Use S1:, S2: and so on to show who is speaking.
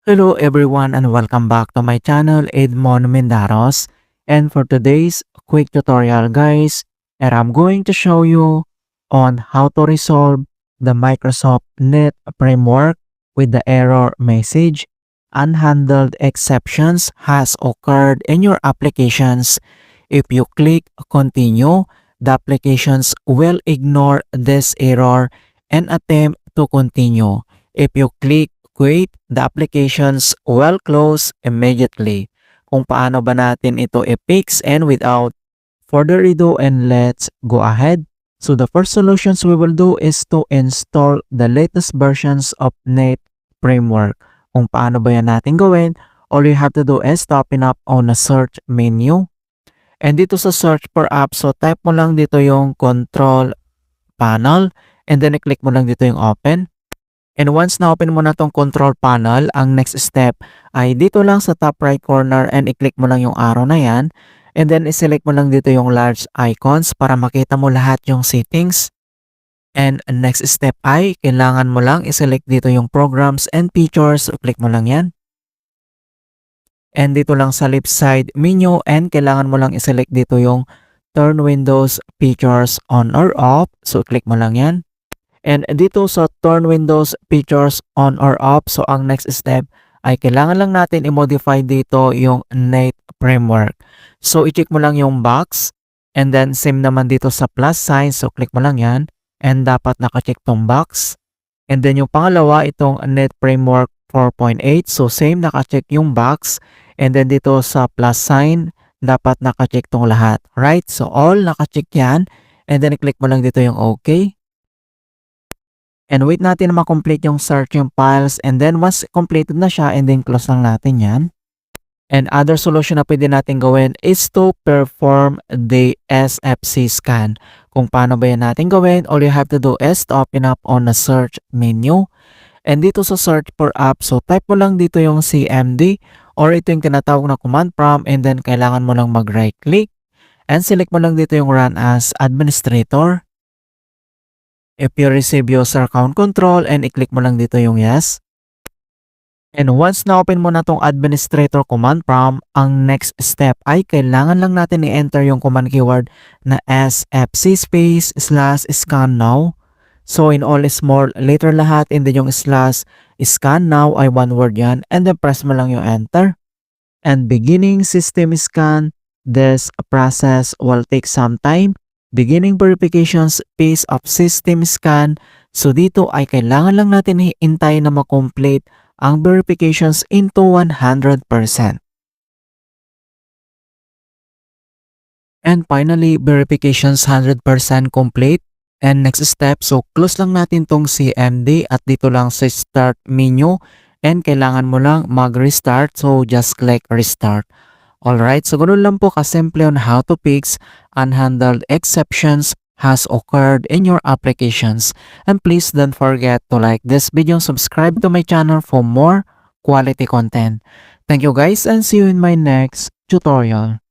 S1: Hello everyone and welcome back to my channel Edmon Mendaros, and for today's quick tutorial guys, and I'm going to show you on how to resolve the Microsoft Net framework with the error message unhandled exceptions has occurred in your applications. If you click continue, the applications will ignore this error and attempt to continue. If you click quit, the applications will close immediately. Kung paano ba natin ito i-fix, and without further ado, and let's go ahead. So the first solutions we will do is to install the latest versions of Net Framework. Kung paano ba yan natin gawin, all you have to do is to open up on a search menu. And dito sa search for app, so type mo lang dito yung control panel and then i-click mo lang dito yung open. And once na-open mo na tong control panel, ang next step ay dito lang sa top right corner and i-click mo lang yung arrow na yan. And then i-select mo lang dito yung large icons para makita mo lahat yung settings. And next step ay kailangan mo lang i-select dito yung programs and features. Click mo lang yan. And dito lang sa left side menu and kailangan mo lang i-select dito yung turn Windows features on or off. So click mo lang yan. And dito sa turn Windows features on or off, so ang next step ay kailangan lang natin i-modify dito yung Net Framework. So i-check mo lang yung box and then same naman dito sa plus sign, so click mo lang yan and dapat naka-check tong box. And then yung pangalawa, itong Net Framework 4.8, so same, naka-check yung box. And then dito sa plus sign, dapat naka-check tong lahat, right? So all naka-check yan and then i-click mo lang dito yung OK. And wait natin na ma-complete yung search yung files, and then once completed na siya, and then close lang natin yan. And other solution na pwede natin gawin is to perform the SFC scan. Kung paano ba yan natin gawin, all you have to do is to open up on the search menu. And dito sa search for app, so type mo lang dito yung CMD or ito yung tinatawag na command prompt, and then kailangan mo lang mag-right click and select mo lang dito yung run as administrator. If you receive user account control, and i-click mo lang dito yung yes. And once na-open mo na tong administrator command prompt, ang next step ay kailangan lang natin i-enter yung command keyword na sfc space /scan now. So in all small letter lahat, and then yung /scan now ay one word yan, and then press mo lang yung enter. And beginning system scan, this process will take some time. Beginning verifications phase of system scan. So dito ay kailangan lang natin hintay na ma-complete ang verifications into 100%. And finally, verifications 100% complete. And next step, so close lang natin tong CMD at dito lang sa start menu. And kailangan mo lang mag-restart. So just click restart. Alright, so ganun lang po kasimple on how to fix unhandled exceptions has occurred in your applications. And please don't forget to like this video, subscribe to my channel for more quality content. Thank you guys and see you in my next tutorial.